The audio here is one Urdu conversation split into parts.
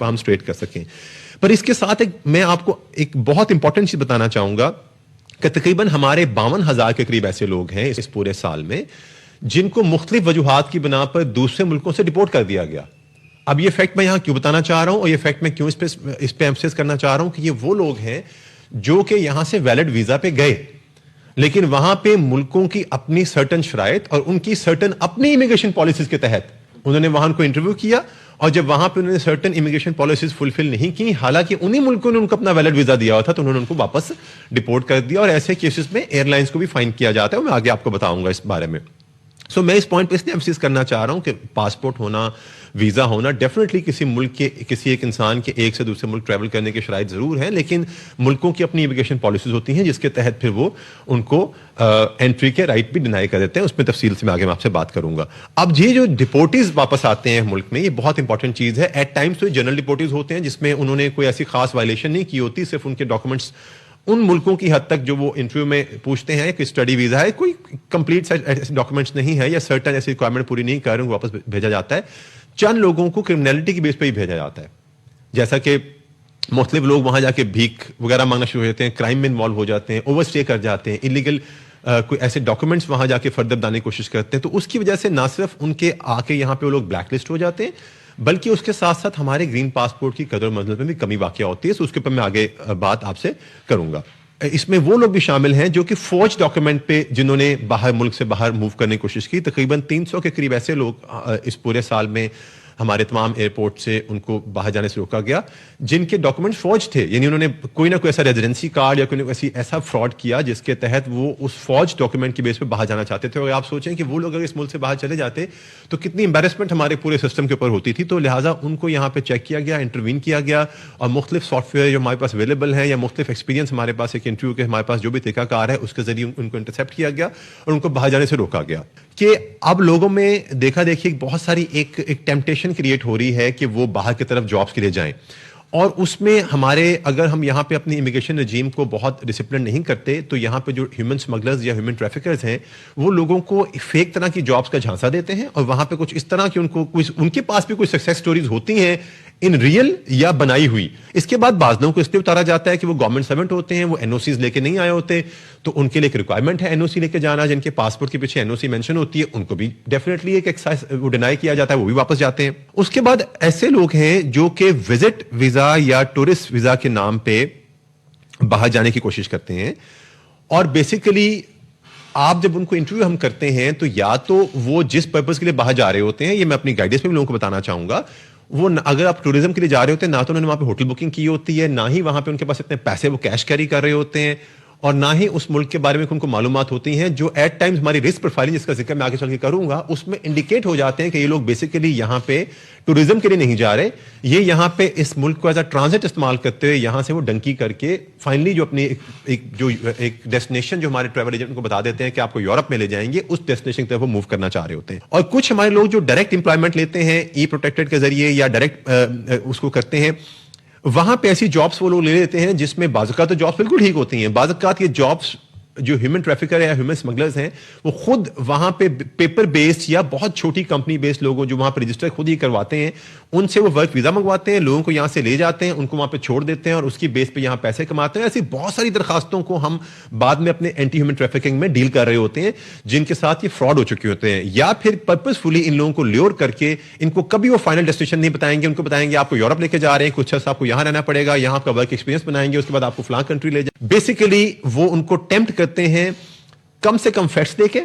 ہم اسٹریٹ کر سکیں. پر اس کے ساتھ میں آپ کو ایک بہت امپورٹنٹ چیز بتانا چاہوں گا کہ تقریباً ہمارے 52,000 کے قریب ایسے لوگ ہیں اس پورے سال میں جن کو مختلف وجوہات کی بنا پر دوسرے ملکوں سے ڈپورٹ کر دیا گیا. اب یہ فیکٹ میں یہاں کیوں بتانا چاہ رہا ہوں اور یہ فیکٹ میں کیوں اس پہ ایمفسس کرنا چاہ رہا ہوں کہ یہ وہ لوگ ہیں جو کہ یہاں سے ویلڈ ویزا پہ گئے لیکن وہاں پہ ملکوں کی اپنی سرٹن شرائط اور ان کی سرٹن اپنی امیگریشن پالیسیز کے تحت انہوں نے وہاں کو انٹرویو کیا اور جب وہاں پہ انہوں نے سرٹن امیگریشن پالیسیز فلفل نہیں کی حالانکہ انہی ملکوں نے ان کو اپنا ویلڈ ویزا دیا ہوا تھا تو انہوں نے ان کو واپس ڈپورٹ کر دیا. اور ایسے کیسز میں ایئر لائنس کو بھی فائن کیا جاتا ہے, میں آگے آپ کو بتاؤں گا اس بارے میں. سو میں اس پوائنٹ پہ اس لیے ایمفسس کرنا چاہ رہا ہوں کہ پاسپورٹ ہونا, ویزا ہونا ڈیفینیٹلی کسی ملک کے کسی ایک انسان کے ایک سے دوسرے ملک ٹریول کرنے کے شرائط ضرور ہیں, لیکن ملکوں کی اپنی امیگریشن پالیسیز ہوتی ہیں جس کے تحت پھر وہ ان کو انٹری کے رائٹ بھی ڈینائی کر دیتے ہیں. اس میں تفصیل سے میں آگے آپ سے بات کروں گا. اب یہ جو ڈپورٹیز واپس آتے ہیں ملک میں, یہ بہت انپورٹنٹ چیز ہے. ایٹ ٹائمس تو جنرل ڈپورٹیز ہوتے ہیں جس میں انہوں نے کوئی ایسی خاص وائلیشن نہیں کی ہوتی, صرف ان کے ڈاکومنٹس ان ملکوں کی حد تک جو وہ انٹرویو میں پوچھتے ہیں کہ اسٹڈی ویزا ہے, کوئی کمپلیٹ ڈاکومنٹس نہیں ہے یا سرٹن ایسی ریکوائرمنٹ پوری نہیں کر رہے ہیں, واپس بھیجا جاتا ہے. چند لوگوں کو کرمنلٹی کی بیس پہ ہی بھیجا جاتا ہے, جیسا کہ مختلف لوگ وہاں جا کے بھیک وغیرہ مانگنا شروع ہو جاتے ہیں, کرائم میں انوالو ہو جاتے ہیں, اوور اسٹے کر جاتے ہیں, انلیگل کوئی ایسے ڈاکومنٹس وہاں جا کے فردر بنانے کی کوشش کرتے ہیں. تو اس کی وجہ سے نہ صرف ان کے آ کے یہاں پہ وہ لوگ بلیک لسٹ ہو جاتے ہیں بلکہ اس کے ساتھ ساتھ ہمارے گرین پاسپورٹ کی قدر و منزلت میں بھی کمی واقع ہوتی ہے. اس کے اوپر میں آگے بات آپ سے کروں گا. اس میں وہ لوگ بھی شامل ہیں جو کہ فوج ڈاکومنٹ پہ جنہوں نے باہر ملک سے باہر موو کرنے کی کوشش کی. تقریباً 300 کے قریب ایسے لوگ اس پورے سال میں ہمارے تمام ایئرپورٹ سے ان کو باہر جانے سے روکا گیا جن کے ڈاکومنٹ فوج تھے, یعنی انہوں نے کوئی نہ کوئی ایسا ریزیڈنسی کارڈ یا کوئی ایسا فراڈ کیا جس کے تحت وہ اس فوج ڈاکومنٹ کی بیس پہ باہر جانا چاہتے تھے. اور آپ سوچیں کہ وہ لوگ اگر اس ملک سے باہر چلے جاتے تو کتنی امبیرسمنٹ ہمارے پورے سسٹم کے اوپر ہوتی تھی. تو لہٰذا ان کو یہاں پہ چیک کیا گیا, انٹروین کیا گیا اور مختلف سافٹ ویئر جو ہمارے پاس اویلیبل ہیں یا مختلف ایکسپیرینس ہمارے پاس ایک انٹرویو کے ہمارے پاس جو بھی طریقہ کار ہے اس کے ذریعے ان کو انٹرسیپٹ کیا گیا اور ان کو باہر جانے سے روکا گیا. کہ اب لوگوں میں دیکھا دیکھی بہت ساری ایک ٹیمپٹیشن کریٹ ہو رہی ہے کہ وہ باہر کی طرف جابس کے لیے جائیں, اور اس میں ہمارے اگر ہم یہاں پہ اپنی امیگریشن رجیم کو بہت ڈسپلن نہیں کرتے تو یہاں پہ جو ہیومن اسمگلرز یا ہیومن ٹریفکرز ہیں وہ لوگوں کو فیک طرح کی جابس کا جھانسا دیتے ہیں اور وہاں پہ کچھ اس طرح کی ان کے پاس بھی کوئی سکسیس سٹوریز ہوتی ہیں ان ریئل یا بنائی ہوئی. اس کے بعد بعض لوگوں کو اس لیے اتارا جاتا ہے کہ وہ گورنمنٹ سرونٹ ہوتے ہیں, وہ این او سیز لے کے نہیں آئے ہوتے, تو ان کے لیے ایک ریکوائرمنٹ ہے این او سی لے کے جانا. جن کے پاسپورٹ کے پیچھے این او سی مینشن ہوتی ہے ان کو بھی ڈیفینیٹلی ایک ایکسائز وہ ڈینائی کیا جاتا ہے, وہ بھی واپس جاتے ہیں. اس کے بعد ایسے لوگ ہیں جو کہ وزٹ ویزا یا ٹورسٹ ویزا کے نام پہ باہر جانے کی کوشش کرتے ہیں, اور بیسیکلی آپ جب ان کو انٹرویو ہم کرتے ہیں تو یا تو وہ جس پرپز کے لیے باہر جا رہے ہوتے ہیں, یہ میں اپنی گائیڈنس میں بھی لوگوں کو بتانا چاہوں گا, وہ اگر آپ ٹوریزم کے لیے جا رہے ہوتے ہیں نہ تو انہوں نے وہاں پہ ہوٹل بکنگ کی ہوتی ہے, نہ ہی وہاں پہ ان کے پاس اتنے پیسے وہ کیش کیری کر رہے ہوتے ہیں, اور نہ ہی اس ملک کے بارے میں ان کو معلومات ہوتی ہیں جو ایٹ ٹائمز ہماری رسک پروفائلنگ جس کا ذکر میں آگے چل کے کروں گا اس میں انڈیکیٹ ہو جاتے ہیں کہ یہ لوگ بیسیکلی یہاں پہ ٹوریزم کے لیے نہیں جا رہے, یہ یہاں پہ اس ملک کو ایز اے ٹرانزٹ استعمال کرتے ہوئے یہاں سے وہ ڈنکی کر کے فائنلی جو اپنی ایک ڈیسٹینیشن جو ہمارے ٹریول ایجنٹ کو بتا دیتے ہیں کہ آپ کو یورپ میں لے جائیں گے, اس ڈیسٹینیشن کی طرف وہ موو کرنا چاہ رہے ہوتے ہیں. اور کچھ ہمارے لوگ جو ڈائریکٹ امپلائمنٹ لیتے ہیں ای پروٹیکٹڈ کے ذریعے یا ڈائریکٹ اس کو کرتے ہیں, وہاں پہ ایسی جابس وہ لوگ لے لیتے ہیں جس میں بعض اوقات تو جابس بالکل ٹھیک ہوتی ہیں, بعض اوقات یہ جابس جو ہیومن ٹریفکر یا ہیومن اسمگلرز ہیں وہ خود وہاں پہ پیپر بیسڈ یا بہت چھوٹی کمپنی بیسڈ لوگوں جو وہاں پہ رجسٹر خود ہی کرواتے ہیں, ان سے وہ ورک ویزا منگواتے ہیں, لوگوں کو یہاں سے لے جاتے ہیں, ان کو وہاں پہ چھوڑ دیتے ہیں اور اس کی بیس پہ یہاں پیسے کماتے ہیں. ایسی بہت ساری درخواستوں کو ہم بعد میں اپنے اینٹی ہیومن ٹریفکنگ میں ڈیل کر رہے ہوتے ہیں جن کے ساتھ یہ فراڈ ہو چکے ہوتے ہیں, یا پھر پرپزفلی ان لوگوں کو لیور کر کے ان کو کبھی وہ فائنل ڈیسٹینیشن نہیں بتائیں گے, ان کو بتائیں گے آپ کو یورپ لے کے جا رہے ہیں, کچھ عرصہ آپ کو یہاں رہنا پڑے گا, یہاں آپ کا ورک ایکسپیرینس بنائیں گے, اس کے بعد آپ کو فلاں کنٹری لے جائیں. بیسیکلی وہ ان کو ٹیمپٹ کرتے ہیں کم سے کم فیکٹس دے کے,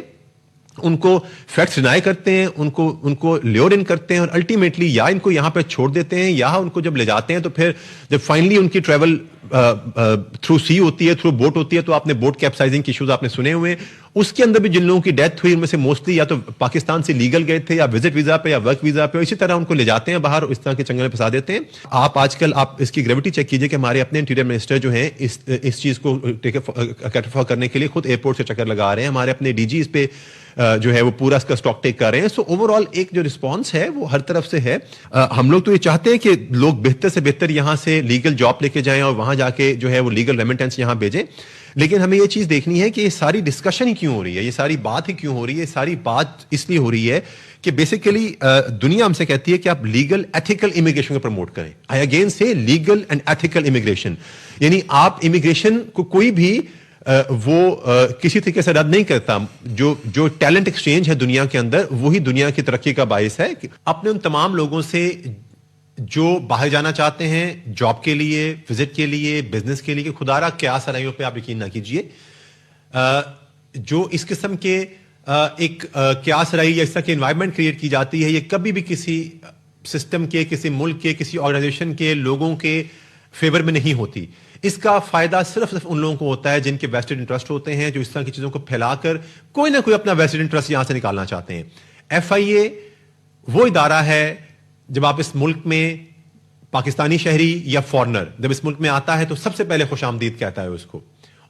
ان کو فیکٹس ڈینائی کرتے ہیں, ان کو لیور ان کرتے ہیں, اور الٹیمیٹلی یا ان کو یہاں پہ چھوڑ دیتے ہیں, یا ان کو جب لے جاتے ہیں تو پھر جب فائنلی ان کی ٹریول تھرو سی ہوتی ہے, تھرو بوٹ ہوتی ہے, تو آپ نے بوٹ کیپسائزنگ کی ایشوز آپ نے سنے ہوئے ہیں, اس کے اندر بھی جن لوگوں کی ڈیتھ ہوئی ان میں سے موسٹلی یا تو پاکستان سے لیگل گئے تھے یا وزٹ ویزا پہ یا ورک ویزا پہ, اسی طرح ان کو لے جاتے ہیں باہر, اس طرح کے چنگل میں پھنسا دیتے ہیں. آپ آج کل آپ اس کی گریوٹی چیک کیجئے کہ ہمارے اپنے انٹیریئر منسٹر جو ہیں اس چیز کو کیٹرفا کرنے کے لیے خود ایئرپورٹ سے چکر لگا رہے ہیں, ہمارے اپنے ڈی جی اس پہ جو ہے وہ پورا اس کا اسٹاک ٹیک کر رہے ہیں. سو اوور آل ایک جو رسپانس ہے وہ ہر طرف سے ہے. ہم لوگ تو یہ چاہتے ہیں کہ لوگ بہتر سے بہتر یہاں سے لیگل جاب لے کے جائیں اور وہاں جا کے جو ہے وہ لیگل ریمیٹنس یہاں بھیجیں, لیکن ہمیں یہ چیز دیکھنی ہے کہ یہ ساری ڈسکشن ہی کیوں ہو رہی ہے, یہ ساری بات ہی کیوں ہو رہی ہے. ساری بات اس لیے ہو رہی ہے کہ بیسیکلی دنیا ہم سے کہتی ہے کہ آپ لیگل ایتھیکل امیگریشن کو پروموٹ کریں. آئی اگین سے لیگل اینڈ ایتھیکل امیگریشن, یعنی آپ امیگریشن کو کوئی بھی وہ کسی طریقے سے رد نہیں کرتا. جو ٹیلنٹ ایکسچینج ہے دنیا کے اندر, وہی دنیا کی ترقی کا باعث ہے. اپنے ان تمام لوگوں سے جو باہر جانا چاہتے ہیں جاب کے لیے, وزٹ کے لیے, بزنس کے لیے, کہ خدا را قیاس آرائیوں پہ آپ یقین نہ کیجیے, جو اس قسم کے ایک قیاس آرائی یا اس طرح کی انوائرمنٹ کریٹ کی جاتی ہے, یہ کبھی بھی کسی سسٹم کے, کسی ملک کے, کسی آرگنائزیشن کے لوگوں کے فیور میں نہیں ہوتی. اس کا فائدہ صرف ان لوگوں کو ہوتا ہے جن کے ویسٹڈ انٹرسٹ ہوتے ہیں, جو اس طرح کی چیزوں کو پھیلا کر کوئی نہ کوئی اپنا ویسٹڈ انٹرسٹ یہاں سے نکالنا چاہتے ہیں. ایف آئی اے وہ ادارہ ہے, جب آپ اس ملک میں پاکستانی شہری یا فارنر جب اس ملک میں آتا ہے تو سب سے پہلے خوش آمدید کہتا ہے اس کو,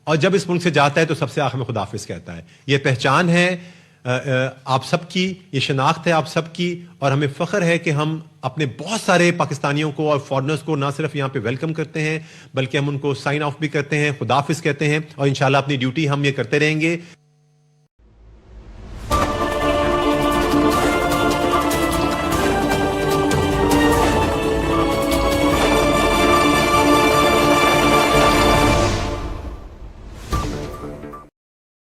اور جب اس ملک سے جاتا ہے تو سب سے آخر میں خداحافظ کہتا ہے. یہ پہچان ہے آپ سب کی, یہ شناخت ہے آپ سب کی, اور ہمیں فخر ہے کہ ہم اپنے بہت سارے پاکستانیوں کو اور فارنرز کو نہ صرف یہاں پہ ویلکم کرتے ہیں, بلکہ ہم ان کو سائن آف بھی کرتے ہیں, خداحافظ کہتے ہیں, اور انشاءاللہ اپنی ڈیوٹی ہم یہ کرتے رہیں گے.